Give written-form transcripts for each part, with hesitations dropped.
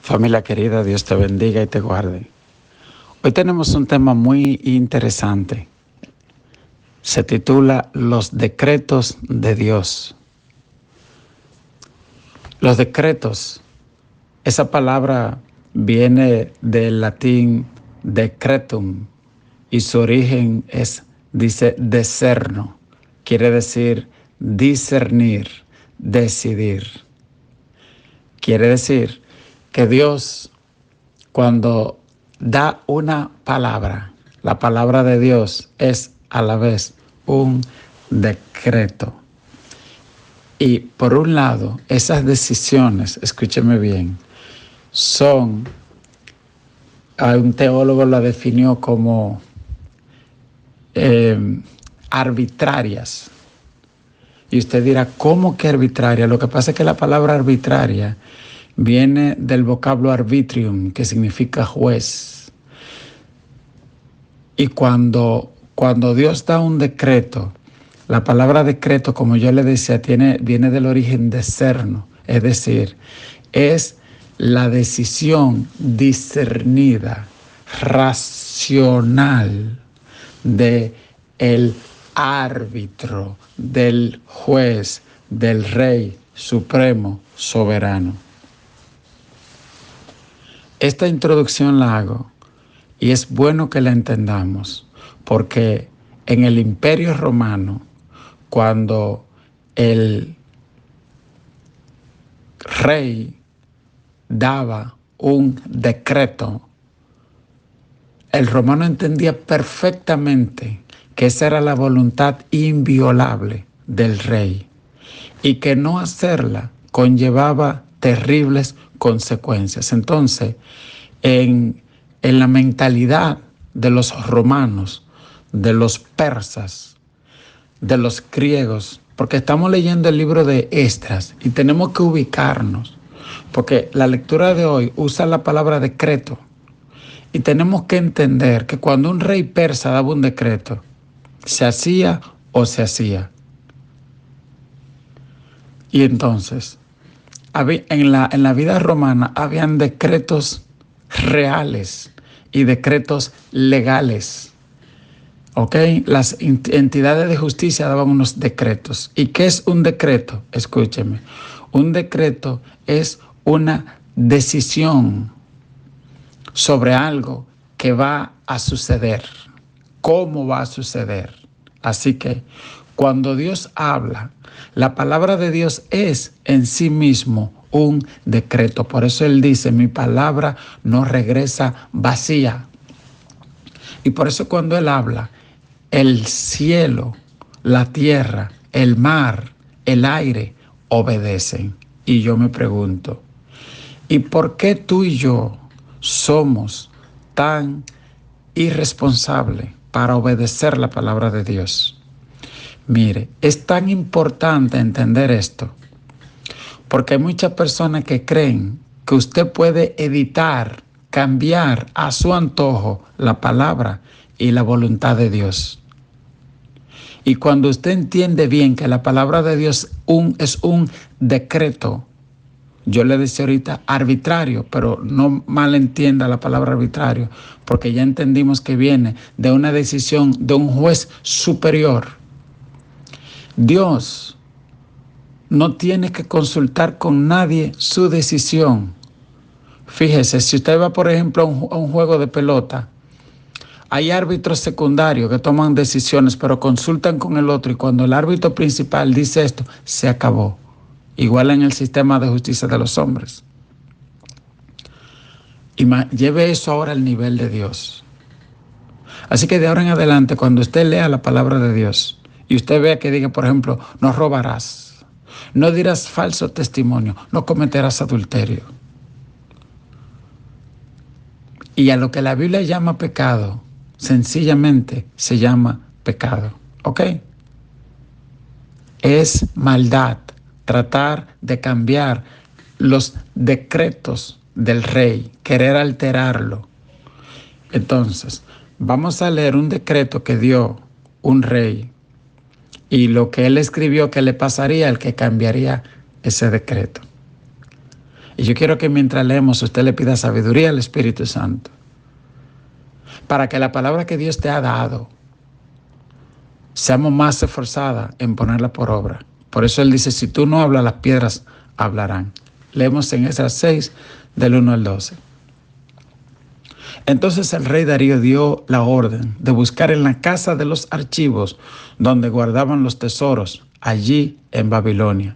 Familia querida, Dios te bendiga y te guarde. Hoy tenemos un tema muy interesante. Se titula Los decretos de Dios. Los decretos, esa palabra viene del latín decretum y su origen dice discerno, quiere decir discernir, decidir. Quiere decir que Dios, cuando da una palabra, la palabra de Dios es a la vez un decreto. Y por un lado, esas decisiones, escúcheme bien, un teólogo la definió como arbitrarias. Y usted dirá, ¿cómo que arbitraria? Lo que pasa es que la palabra arbitraria viene del vocablo arbitrium, que significa juez. Y cuando Dios da un decreto, la palabra decreto, como yo le decía, viene del origen discerno, es decir, es la decisión discernida, racional de el árbitro, del juez, del rey supremo, soberano. Esta introducción la hago y es bueno que la entendamos porque en el Imperio Romano, cuando el rey daba un decreto, el romano entendía perfectamente que esa era la voluntad inviolable del rey y que no hacerla conllevaba terribles consecuencias. Entonces, en la mentalidad de los romanos, de los persas, de los griegos, porque estamos leyendo el libro de Esdras y tenemos que ubicarnos, porque la lectura de hoy usa la palabra decreto y tenemos que entender que cuando un rey persa daba un decreto, se hacía o se hacía. Y entonces, en la vida romana habían decretos reales y decretos legales. ¿Ok? Las entidades de justicia daban unos decretos. ¿Y qué es un decreto? Escúcheme. Un decreto es una decisión sobre algo que va a suceder. ¿Cómo va a suceder? Así que cuando Dios habla, la palabra de Dios es en sí mismo un decreto. Por eso Él dice, mi palabra no regresa vacía. Y por eso cuando Él habla, el cielo, la tierra, el mar, el aire obedecen. Y yo me pregunto, ¿y por qué tú y yo somos tan irresponsables para obedecer la palabra de Dios? Mire, es tan importante entender esto, porque hay muchas personas que creen que usted puede editar, cambiar a su antojo la palabra y la voluntad de Dios. Y cuando usted entiende bien que la palabra de Dios es un decreto, yo le decía ahorita arbitrario, pero no malentienda la palabra arbitrario, porque ya entendimos que viene de una decisión de un juez superior. Dios no tiene que consultar con nadie su decisión. Fíjese, si usted va, por ejemplo, a un juego de pelota, hay árbitros secundarios que toman decisiones, pero consultan con el otro y cuando el árbitro principal dice esto, se acabó. Igual en el sistema de justicia de los hombres. Y lleve eso ahora al nivel de Dios. Así que de ahora en adelante, cuando usted lea la palabra de Dios y usted vea que diga, por ejemplo, no robarás, no dirás falso testimonio, no cometerás adulterio. Y a lo que la Biblia llama pecado, sencillamente se llama pecado. ¿Ok? Es maldad tratar de cambiar los decretos del rey, querer alterarlo. Entonces, vamos a leer un decreto que dio un rey y lo que él escribió que le pasaría al que cambiaría ese decreto. Y yo quiero que mientras leemos usted le pida sabiduría al Espíritu Santo para que la palabra que Dios te ha dado seamos más esforzadas en ponerla por obra. Por eso Él dice, si tú no hablas, las piedras hablarán. Leemos en Esdras 6, del 1 al 12. Entonces el rey Darío dio la orden de buscar en la casa de los archivos donde guardaban los tesoros, allí en Babilonia.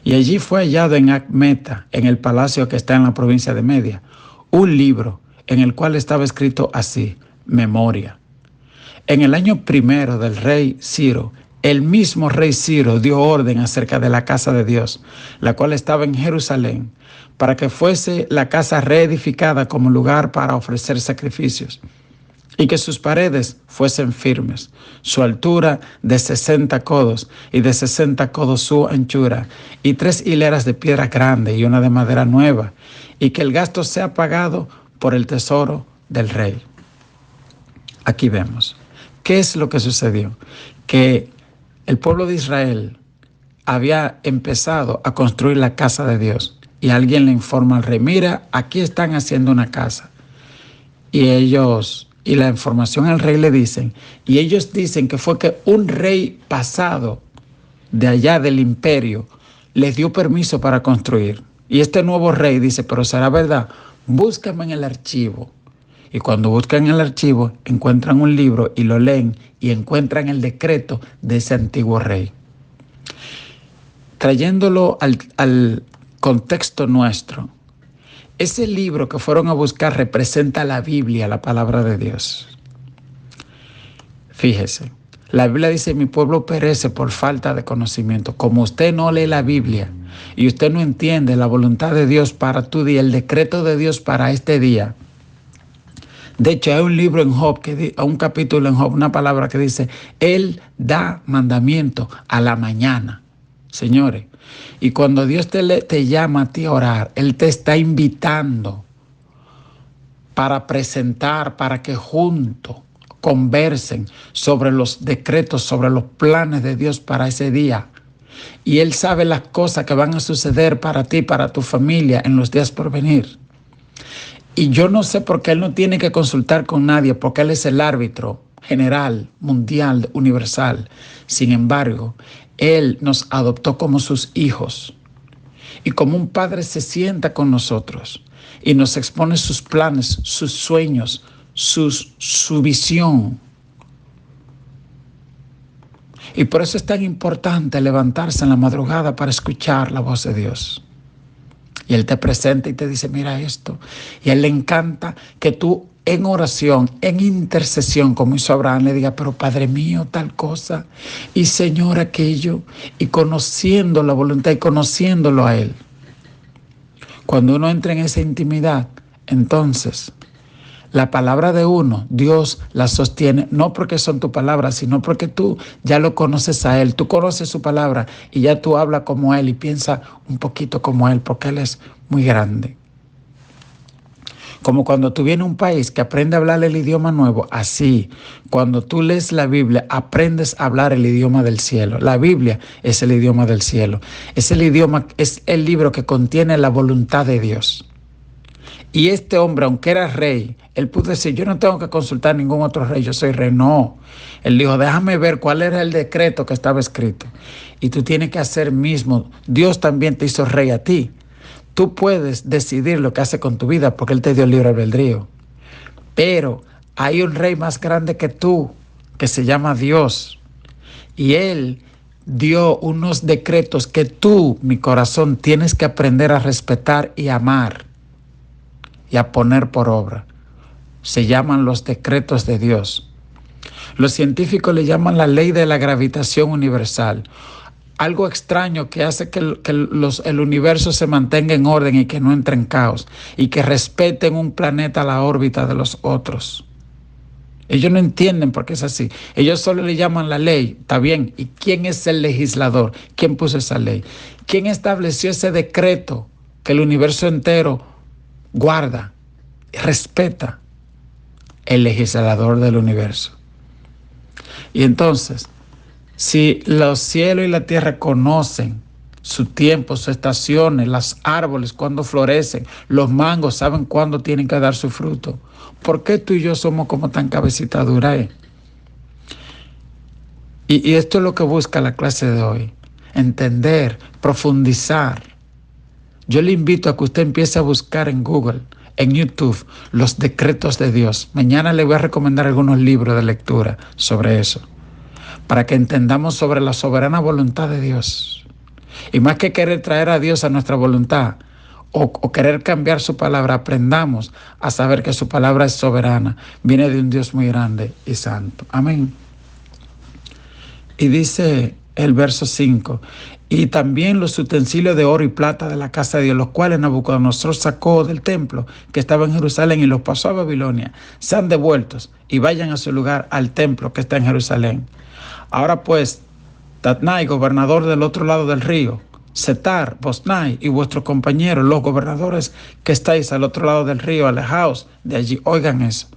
Y allí fue hallado en Acmeta, en el palacio que está en la provincia de Media, un libro en el cual estaba escrito así, Memoria. En el año primero del rey Ciro, el mismo rey Ciro dio orden acerca de la casa de Dios, la cual estaba en Jerusalén, para que fuese la casa reedificada como lugar para ofrecer sacrificios, y que sus paredes fuesen firmes, su altura de 60 codos, y de 60 codos su anchura, y 3 hileras de piedra grande y una de madera nueva, y que el gasto sea pagado por el tesoro del rey. Aquí vemos. ¿Qué es lo que sucedió? Que el pueblo de Israel había empezado a construir la casa de Dios y alguien le informa al rey, mira, aquí están haciendo una casa. Y la información al rey le dicen, y ellos dicen que fue que un rey pasado de allá del imperio les dio permiso para construir. Y este nuevo rey dice, pero será verdad, búscame en el archivo. Y cuando buscan el archivo, encuentran un libro y lo leen y encuentran el decreto de ese antiguo rey. Trayéndolo al contexto nuestro, ese libro que fueron a buscar representa la Biblia, la palabra de Dios. Fíjese, la Biblia dice, mi pueblo perece por falta de conocimiento. Como usted no lee la Biblia y usted no entiende la voluntad de Dios para tu día, el decreto de Dios para este día. De hecho, hay un libro en Job, un capítulo en Job, una palabra que dice, Él da mandamiento a la mañana. Señores, y cuando Dios te llama a ti a orar, Él te está invitando para presentar, para que juntos conversen sobre los decretos, sobre los planes de Dios para ese día. Y Él sabe las cosas que van a suceder para ti, para tu familia en los días por venir. Y yo no sé por qué Él no tiene que consultar con nadie, porque Él es el árbitro general, mundial, universal. Sin embargo, Él nos adoptó como sus hijos. Y como un padre se sienta con nosotros y nos expone sus planes, sus sueños, su visión. Y por eso es tan importante levantarse en la madrugada para escuchar la voz de Dios. Y Él te presenta y te dice, mira esto. Y a Él le encanta que tú en oración, en intercesión, como hizo Abraham, le diga, pero Padre mío, tal cosa, y Señor aquello, y conociendo la voluntad y conociéndolo a Él. Cuando uno entra en esa intimidad, entonces la palabra de uno, Dios la sostiene, no porque son tus palabras, sino porque tú ya lo conoces a Él. Tú conoces su palabra y ya tú hablas como Él y piensas un poquito como Él, porque Él es muy grande. Como cuando tú vienes a un país que aprende a hablar el idioma nuevo, así, cuando tú lees la Biblia, aprendes a hablar el idioma del cielo. La Biblia es el idioma del cielo. Es el idioma, es el libro que contiene la voluntad de Dios. Y este hombre, aunque era rey, él pudo decir, yo no tengo que consultar a ningún otro rey, yo soy rey. No, él dijo, déjame ver cuál era el decreto que estaba escrito. Y tú tienes que hacer mismo. Dios también te hizo rey a ti. Tú puedes decidir lo que hace con tu vida porque Él te dio libre albedrío. Pero hay un rey más grande que tú, que se llama Dios. Y Él dio unos decretos que tú, mi corazón, tienes que aprender a respetar y amar y a poner por obra. Se llaman los decretos de Dios. Los científicos le llaman la ley de la gravitación universal. Algo extraño que hace que el universo se mantenga en orden y que no entre en caos y que respeten un planeta a la órbita de los otros. Ellos no entienden por qué es así. Ellos solo le llaman la ley. Está bien. ¿Y quién es el legislador? ¿Quién puso esa ley? ¿Quién estableció ese decreto que el universo entero guarda y respeta? El legislador del universo. Y entonces, si los cielos y la tierra conocen su tiempo, sus estaciones, los árboles cuando florecen, los mangos saben cuándo tienen que dar su fruto. ¿Por qué tú y yo somos como tan cabecita dura? Y esto es lo que busca la clase de hoy, entender, profundizar. Yo le invito a que usted empiece a buscar en Google, en YouTube, los decretos de Dios. Mañana le voy a recomendar algunos libros de lectura sobre eso, para que entendamos sobre la soberana voluntad de Dios. Y más que querer traer a Dios a nuestra voluntad o querer cambiar su palabra, aprendamos a saber que su palabra es soberana, viene de un Dios muy grande y santo. Amén. Y dice el verso 5, y también los utensilios de oro y plata de la casa de Dios, los cuales Nabucodonosor sacó del templo que estaba en Jerusalén y los pasó a Babilonia, sean devueltos y vayan a su lugar al templo que está en Jerusalén. Ahora pues, Tatnai, gobernador del otro lado del río, Setar, Bosnai y vuestros compañeros, los gobernadores que estáis al otro lado del río, alejaos de allí. Oigan eso.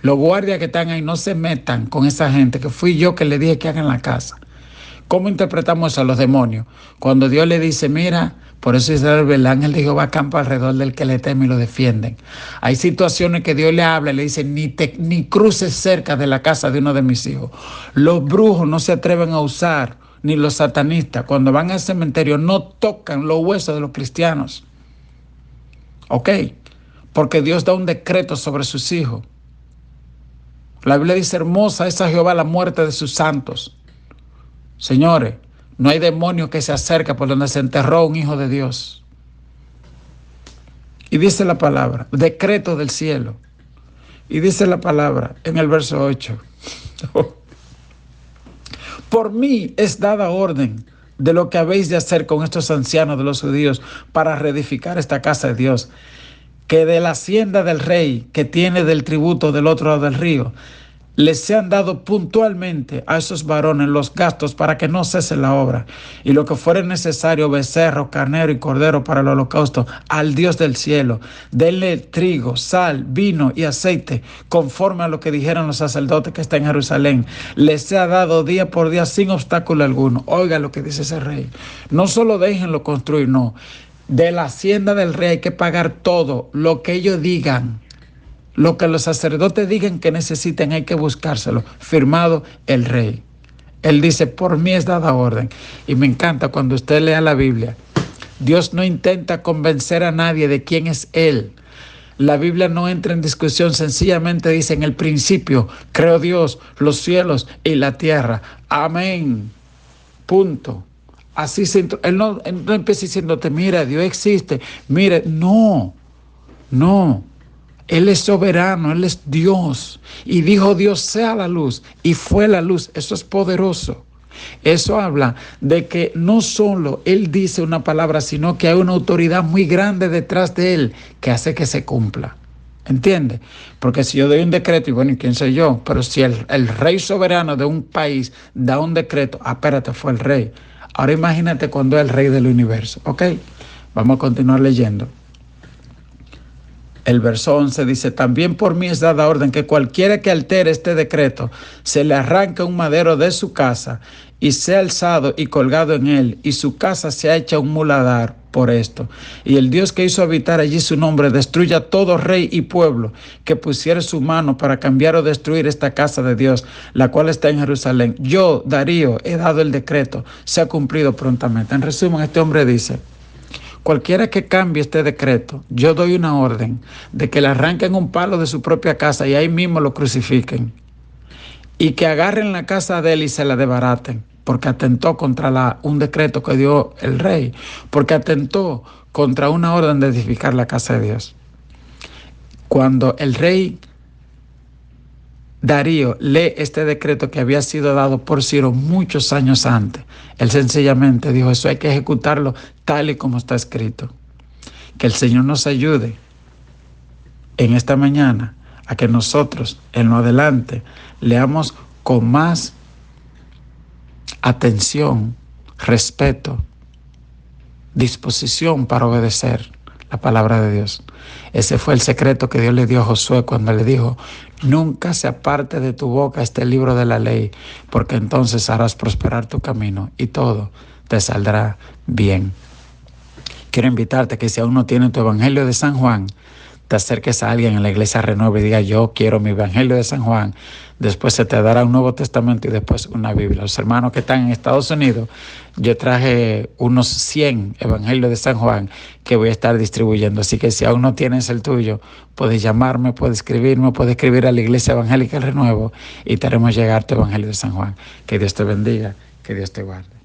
Los guardias que están ahí no se metan con esa gente que fui yo que le dije que hagan la casa. ¿Cómo interpretamos a los demonios? Cuando Dios le dice, mira, por eso el ángel de Jehová acampa alrededor del que le teme y lo defienden. Hay situaciones que Dios le habla y le dice, ni cruces cerca de la casa de uno de mis hijos. Los brujos no se atreven a usar, ni los satanistas, cuando van al cementerio, no tocan los huesos de los cristianos. ¿Ok? Porque Dios da un decreto sobre sus hijos. La Biblia dice, hermosa es a Jehová la muerte de sus santos. Señores, no hay demonio que se acerque por donde se enterró un hijo de Dios. Y dice la palabra, decreto del cielo. Y dice la palabra en el verso 8. Por mí es dada orden de lo que habéis de hacer con estos ancianos de los judíos para reedificar esta casa de Dios, que de la hacienda del rey que tiene del tributo del otro lado del río, les sean dado puntualmente a esos varones los gastos para que no cese la obra, y lo que fuere necesario, becerro, carnero y cordero para el holocausto, al Dios del cielo. Denle trigo, sal, vino y aceite, conforme a lo que dijeron los sacerdotes que están en Jerusalén. Les sea dado día por día sin obstáculo alguno. Oiga lo que dice ese rey. No solo déjenlo construir, no. De la hacienda del rey hay que pagar todo lo que ellos digan. Lo que los sacerdotes digan que necesiten hay que buscárselo. Firmado el rey. Él dice, por mí es dada orden. Y me encanta cuando usted lea la Biblia. Dios no intenta convencer a nadie de quién es Él. La Biblia no entra en discusión, sencillamente dice, en el principio creó Dios los cielos y la tierra. Amén. Punto. Así él no empieza diciéndote, mira, Dios existe. Mire, no. Él es soberano, Él es Dios. Y dijo Dios, sea la luz. Y fue la luz. Eso es poderoso. Eso habla de que no solo Él dice una palabra, sino que hay una autoridad muy grande detrás de Él que hace que se cumpla. ¿Entiende? Porque si yo doy un decreto, y bueno, ¿y quién soy yo? Pero si el rey soberano de un país da un decreto, espérate, fue el rey. Ahora imagínate cuando es el rey del universo. ¿Ok? Vamos a continuar leyendo. El verso 11 dice, también por mí es dada orden que cualquiera que altere este decreto, se le arranque un madero de su casa y sea alzado y colgado en él, y su casa sea hecha un muladar por esto. Y el Dios que hizo habitar allí su nombre, destruya todo rey y pueblo que pusiere su mano para cambiar o destruir esta casa de Dios, la cual está en Jerusalén. Yo, Darío, he dado el decreto, se ha cumplido prontamente. En resumen, este hombre dice, cualquiera que cambie este decreto, yo doy una orden de que le arranquen un palo de su propia casa y ahí mismo lo crucifiquen. Y que agarren la casa de él y se la desbaraten, porque atentó contra un decreto que dio el rey, porque atentó contra una orden de edificar la casa de Dios. Cuando el rey Darío lee este decreto que había sido dado por Ciro muchos años antes, él sencillamente dijo, eso hay que ejecutarlo tal y como está escrito. Que el Señor nos ayude en esta mañana a que nosotros en lo adelante leamos con más atención, respeto, disposición para obedecer la palabra de Dios. Ese fue el secreto que Dios le dio a Josué cuando le dijo, nunca se aparte de tu boca este libro de la ley, porque entonces harás prosperar tu camino y todo te saldrá bien. Quiero invitarte a que si aún no tienes tu Evangelio de San Juan, te acerques a alguien en la iglesia Renueva y diga: yo quiero mi Evangelio de San Juan. Después se te dará un Nuevo Testamento y después una Biblia. Los hermanos que están en Estados Unidos, yo traje unos 100 Evangelios de San Juan que voy a estar distribuyendo. Así que si aún no tienes el tuyo, puedes llamarme, puedes escribirme, puedes escribir a la Iglesia Evangélica El Renuevo y te haremos llegar tu Evangelio de San Juan. Que Dios te bendiga, que Dios te guarde.